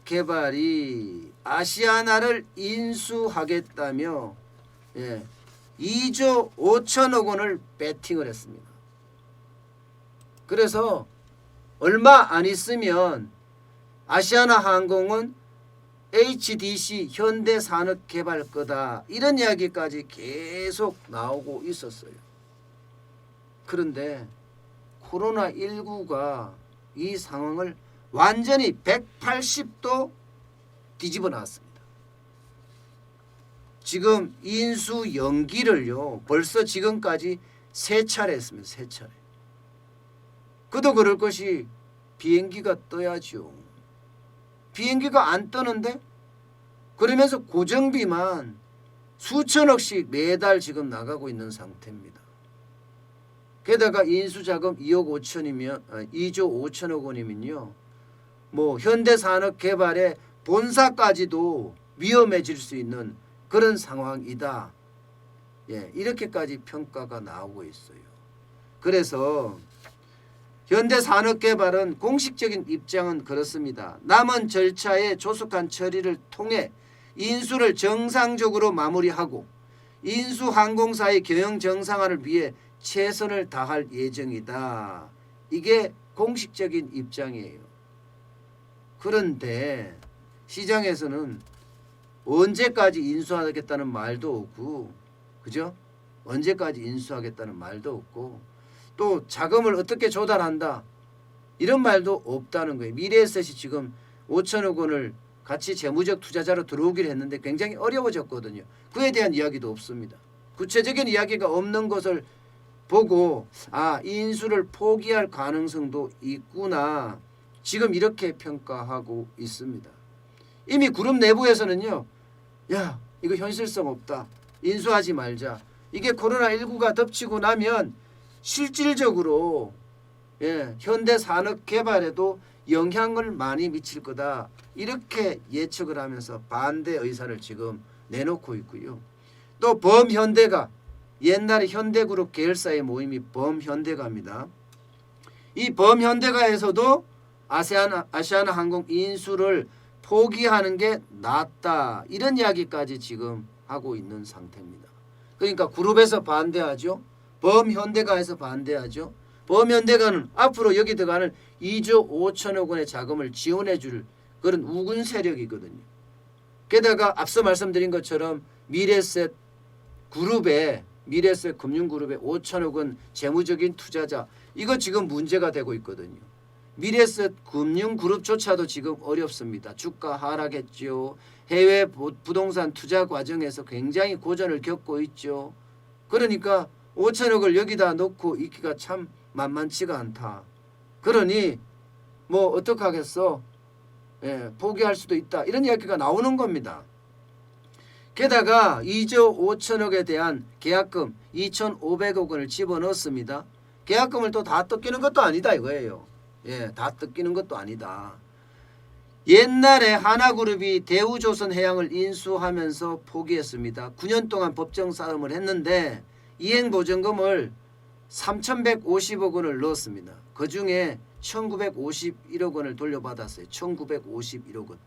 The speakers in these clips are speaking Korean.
현대산업개발이 아시아나를 인수하겠다며 2조 5천억 원을 베팅을 했습니다. 그래서 얼마 안 있으면 아시아나항공은 HDC 현대산업개발 거다 이런 이야기까지 계속 나오고 있었어요. 그런데 코로나19가 이 상황을 완전히 180도 뒤집어 놨습니다. 지금 인수 연기를요 벌써 지금까지 3차례 했습니다. 3차례. 그도 그럴 것이 비행기가 떠야죠. 비행기가 안 떠는데 그러면서 고정비만 수천억씩 매달 지금 나가고 있는 상태입니다. 게다가 인수자금 2억 5천이면 2조 5천억 원이면요. 뭐 현대산업개발의 본사까지도 위험해질 수 있는 그런 상황이다. 이렇게까지 평가가 나오고 있어요. 그래서 현대산업개발은 공식적인 입장은 그렇습니다. 남은 절차의 조속한 처리를 통해 인수를 정상적으로 마무리하고 인수항공사의 경영 정상화를 위해 최선을 다할 예정이다. 이게 공식적인 입장이에요. 그런데 시장에서는 언제까지 인수하겠다는 말도 없고, 그죠? 언제까지 인수하겠다는 말도 없고, 또 자금을 어떻게 조달한다 이런 말도 없다는 거예요. 미래에셋이 지금 5천억 원을 같이 재무적 투자자로 들어오기로 했는데 굉장히 어려워졌거든요. 그에 대한 이야기도 없습니다. 구체적인 이야기가 없는 것을 보고 인수를 포기할 가능성도 있구나. 지금 이렇게 평가하고 있습니다. 이미 그룹 내부에서는요. 야, 이거 현실성 없다. 인수하지 말자. 이게 코로나19가 덮치고 나면 실질적으로 현대산업개발에도 영향을 많이 미칠 거다. 이렇게 예측을 하면서 반대 의사를 지금 내놓고 있고요. 또 범현대가 옛날에 현대그룹 계열사의 모임이 범현대가입니다. 이 범현대가에서도 아시아나항공 인수를 포기하는 게 낫다. 이런 이야기까지 지금 하고 있는 상태입니다. 그러니까 그룹에서 반대하죠. 범현대가에서 반대하죠. 범현대가는 앞으로 여기 들어가는 2조 5천억 원의 자금을 지원해 줄 그런 우군 세력이거든요. 게다가 앞서 말씀드린 것처럼 미래셋 금융그룹의 5천억 원 재무적인 투자자 이거 지금 문제가 되고 있거든요. 미래셋 금융그룹조차도 지금 어렵습니다. 주가 하락했죠. 해외 부동산 투자 과정에서 굉장히 고전을 겪고 있죠. 그러니까 5천억을 여기다 놓고 있기가 참 만만치가 않다. 그러니 뭐 어떡하겠어. 포기할 수도 있다. 이런 이야기가 나오는 겁니다. 게다가 2조 5천억에 대한 계약금 2,500억 원을 집어넣었습니다. 계약금을 또 다 뜯기는 것도 아니다 이거예요. 다 뜯기는 것도 아니다. 옛날에 하나그룹이 대우조선해양을 인수하면서 포기했습니다. 9년 동안 법정 싸움을 했는데 이행보증금을 3,150억 원을 넣었습니다. 그중에 1,951억 원을 돌려받았어요. 1,951억 원.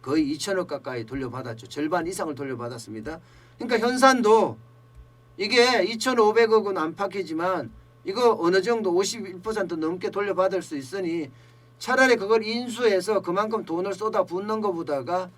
거의 2천억 가까이 돌려받았죠. 절반 이상을 돌려받았습니다. 그러니까 현산도 이게 2,500억 원 안팎이지만 이거 어느 정도 51% 넘게 돌려받을 수 있으니 차라리 그걸 인수해서 그만큼 돈을 쏟아 붓는 것보다가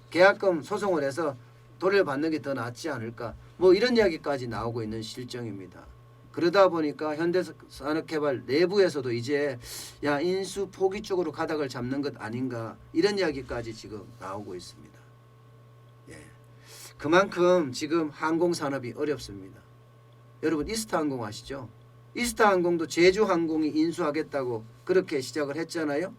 계약금 소송을 해서 돌려받는 게 더 낫지 않을까. 뭐 이런 이야기까지 나오고 있는 실정입니다. 그러다 보니까 현대산업개발 내부에서도 이제 인수 포기 쪽으로 가닥을 잡는 것 아닌가 이런 이야기까지 지금 나오고 있습니다. 그만큼 지금 항공산업이 어렵습니다. 여러분 이스타항공 아시죠? 이스타항공도 제주항공이 인수하겠다고 그렇게 시작을 했잖아요.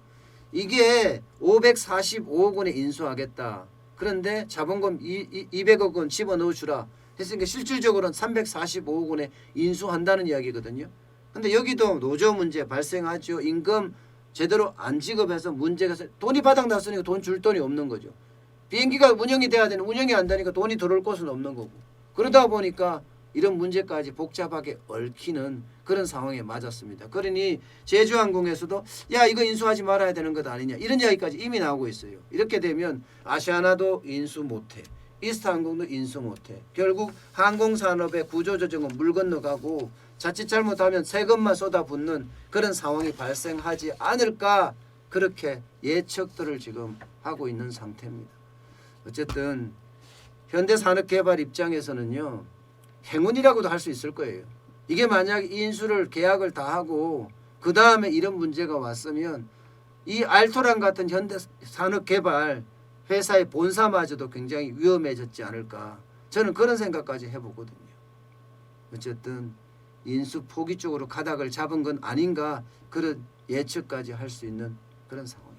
이게 545억 원에 인수하겠다. 그런데 자본금 200억 원 집어넣어 주라 했으니까 실질적으로는 345억 원에 인수한다는 이야기거든요. 근데 여기도 노조 문제 발생하죠. 임금 제대로 안 지급해서 문제가 돈이 바닥났으니까 돈 줄 돈이 없는 거죠. 비행기가 운영이 돼야 되는 운영이 안 되니까 돈이 들어올 곳은 없는 거고. 그러다 보니까 이런 문제까지 복잡하게 얽히는 그런 상황에 맞았습니다. 그러니 제주항공에서도 야 이거 인수하지 말아야 되는 것 아니냐 이런 이야기까지 이미 나오고 있어요. 이렇게 되면 아시아나도 인수 못해. 이스타항공도 인수 못해. 결국 항공산업의 구조조정은 물 건너가고 자칫 잘못하면 세금만 쏟아붓는 그런 상황이 발생하지 않을까 그렇게 예측들을 지금 하고 있는 상태입니다. 어쨌든 현대산업개발 입장에서는요. 행운이라고도 할 수 있을 거예요. 이게 만약 인수를 계약을 다 하고 그 다음에 이런 문제가 왔으면 이 알토란 같은 현대산업개발 회사의 본사마저도 굉장히 위험해졌지 않을까 저는 그런 생각까지 해보거든요. 어쨌든 인수 포기 쪽으로 가닥을 잡은 건 아닌가 그런 예측까지 할 수 있는 그런 상황.